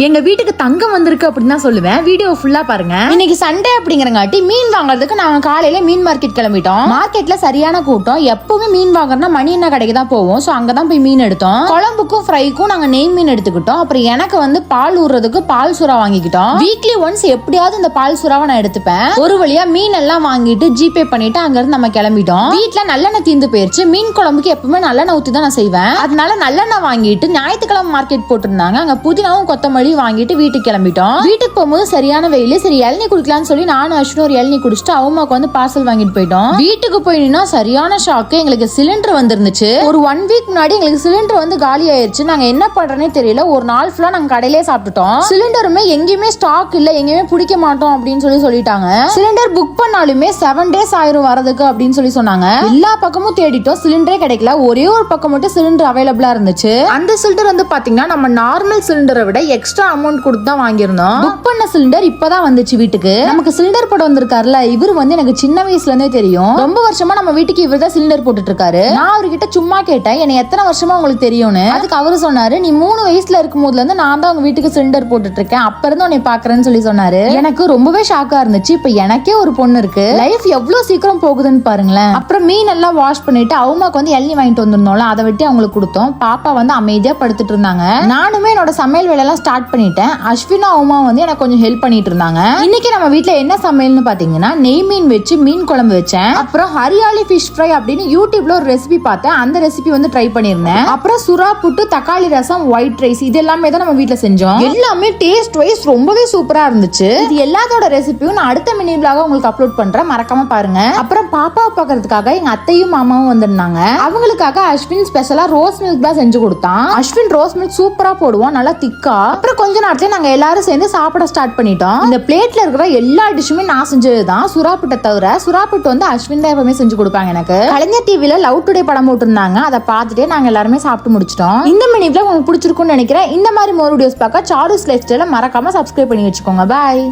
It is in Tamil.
எங்க வீட்டுக்கு தங்கம் வந்திருக்கு அப்படின்னு தான் சொல்லுவேன். வீடியோ ஃபுல்லா பாருங்க. இன்னைக்கு சண்டே அப்படிங்கறங்காட்டி மீன் வாங்குறதுக்கு நாங்க காலையில மீன் மார்க்கெட் கிளம்பிட்டோம். மார்க்கெட்ல சரியான கூட்டம். எப்பவுமே மீன் வாங்குறதுனா மணி என்ன கடைக்கு தான் போவோம். சோ அங்கதான் போய் மீன் எடுத்தோம். குழம்புக்கும் ஃப்ரைக்கும் நாங்க நெய் மீன் எடுத்துக்கிட்டோம். அப்புறம் எனக்கு வந்து பால் ஊறுறதுக்கு பால் சுறா வாங்கிக்கிட்டோம். வீக்லி ஒன்ஸ் எப்படியாவது இந்த பால் சுறாவை நான் எடுத்துப்பேன். ஒரு வழியா மீன் எல்லாம் வாங்கிட்டு ஜிபே பண்ணிட்டு அங்க இருந்து நம்ம கிளம்பிட்டோம். வீட்டுல நல்லெண்ணெய் தீர்ந்து போயிருச்சு. மீன் குழம்புக்கு எப்பவுமே நல்லெண்ணெய் ஊத்தி தான் நான் செய்வேன். அதனால நல்லெண்ணெய் வாங்கிட்டு ஞாயிற்றுக்கிழமை மார்க்கெட் போட்டிருந்தாங்க. அங்க புதினாவும் கொத்தமல்லி வாங்கிட்டு வீட்டுக்கு கிளம்பிட்டோம். வீட்டுக்கு போகும்போது சரியான வெயில். சரி இளநீ குடிக்கலாம்னு சொல்லி நானும் அஸ்வினும் ஒரு இளநீ குடிச்சிட்டு அவமாக்கு வந்து பார்சல் வாங்கிட்டு போயிட்டோம். வீட்டுக்கு போயினா சரியான ஷாக்கு. எங்களுக்கு சிலிண்டர் வந்துருந்துச்சு. ஒரு 1 வீக் முன்னாடி எங்களுக்கு சிலிண்டர் வந்து காலி ஆயிருச்சு. நாங்க என்ன பண்றோன்னே தெரியல. ஒரு நாள் ஃபுல்லா நாங்க கடையிலே சாப்பிட்டுட்டோம். சிலிண்டருமே எங்கேயுமே ஸ்டாக் இல்ல, எங்கேயுமே பிடிக்க மாட்டோம் அப்படின்னு சொல்லிட்டாங்க. சிலிண்டர் புக் பண்ணாலுமே 7 days ஆயிரும் வரதுக்கு அப்படின்னு சொன்னாங்க. எல்லா பக்கமும் தேடிட்டோம், சிலிண்டரே கிடைக்கல. ஒரே ஒரு பக்கம் மட்டும் சிலிண்டர் அவைலபிளா இருந்துச்சு. அந்த சிலிண்டர் வந்து பாத்தீங்கன்னா நம்ம நார்மல் சிலிண்டரை விட எக்ஸ்ட்ரா அமௌண்ட் கொடுத்து தான் வாங்கியிருந்தோம். புக் பண்ண சிலிண்டர் இப்பதான் வந்துச்சு வீட்டுக்கு. நமக்கு சிலிண்டர் போட வந்திருக்காருல, இவர் வந்து எனக்கு சின்ன வயசுல இருந்தே தெரியும். ரொம்ப வருஷமா நம்ம வீட்டுக்கு இவர் தான் சிலிண்டர் போட்டுட்டு இருக்காரு. நான் அவர்கிட்ட சும்மா கேட்டேன், என்ன எத்தனை வருஷமா உங்களுக்கு தெரியும்னு. அதுக்கு அவரு சொன்னாரு, நீ 3 வயசுல இருக்கும் போதுல இருந்து நான் தான் உங்க வீட்டுக்கு சிலிண்டர் போட்டுட்டு இருக்கேன், அப்ப இருந்து உன்னை பாக்குறேன்னு சொன்னாரு. எனக்கு ரொம்பவே ஷாக்கா இருந்துச்சு. இப்ப எனக்கே ஒரு பொண்ணு இருக்கு. லைஃப் எவ்வளவு சீக்கிரம் போகுதுன்னு பாருங்களேன். அப்புறம் மீன் எல்லாம் வாஷ் பண்ணிட்டு அவமாக்கு வந்து இளநீ வாங்கிட்டு வந்திருந்தோம்ல, அதை வெட்டி அவங்களுக்கு கொடுத்தோம். பாப்பா வந்து அமைதியா படுத்துட்டு இருந்தாங்க. நானுமே என்னோட சமையல் வேலையெல்லாம் ஸ்டார்ட் பண்ணிட்டேன். அஸ்வினா அம்மா வந்து எனக்கு கொஞ்சம் ஹெல்ப் பண்ணிட்டு இருந்தாங்க. இன்னைக்கு நம்ம வீட்ல என்ன சமையல்னு பாத்தீங்கன்னா நெய் மீன் வச்சு மீன் குழம்பு வச்சேன். அப்புறம் ஹரியாலி ஃபிஷ் ஃப்ரை அப்படின்னு யூடியூப்ல ஒரு ரெசிபி பார்த்தேன். அந்த ரெசிபி வந்து ட்ரை பண்ணிருந்தேன். அப்புறம் சுறா புட்டு, தக்காளி ரசம், ஒயிட் ரைஸ், இது எல்லாமே தான் நம்ம வீட்ல செஞ்சோம். எல்லாமே டேஸ்ட் வைஸ் ரொம்பவே சூப்பரா இருந்துச்சு. இது எல்லாத்தோட ரெசிபியும் நான் அடுத்த மினி vlog உங்களுக்கு அப்லோட் பண்றேன், மறக்காம பாருங்க. அப்புறம் பாப்பாவை பாக்குறதுக்காக எங்க அத்தையும் மாமாவும் வந்திருந்தாங்க. அவங்களுக்காக அஸ்வின் ஸ்பெஷலா ரோஸ் மில்க் தான் செஞ்சு கொடுத்தான். அஸ்வின் ரோஸ் மில்க் சூப்பரா போடுவோம், நல்லா திக்கா. அப்புறம் கொஞ்ச நேரத்துல நாங்க எல்லாரும் சேர்ந்து சாப்பிட ஸ்டார்ட் பண்ணிட்டோம். இந்த பிளேட்ல இருக்கிற எல்லா டிஷ்ஷுமே நான் செஞ்சதுதான், சுறாப்புட்டை தவிர. சுறாப்புட்டு வந்து அஸ்வின் தான் எப்பவுமே செஞ்சு கொடுப்பாங்க எனக்கு. கலைஞர் டிவில லவ் டுடே படம் போட்டிருந்தாங்க, அதை பார்த்துட்டே நாங்க எல்லாருமே சாப்பிட்டு முடிச்சிட்டோம். இந்த மினி vlog உங்களுக்கு பிடிச்சிருக்கும்னு நினைக்கிறேன். இந்த மாதிரி மோர் வீடியோஸ் பார்க்க சாருஸ் லைஃப் ஸ்டைல மறக்காம சப்ஸ்கிரைப் பண்ணி வச்சுக்கோங்க. பாய்.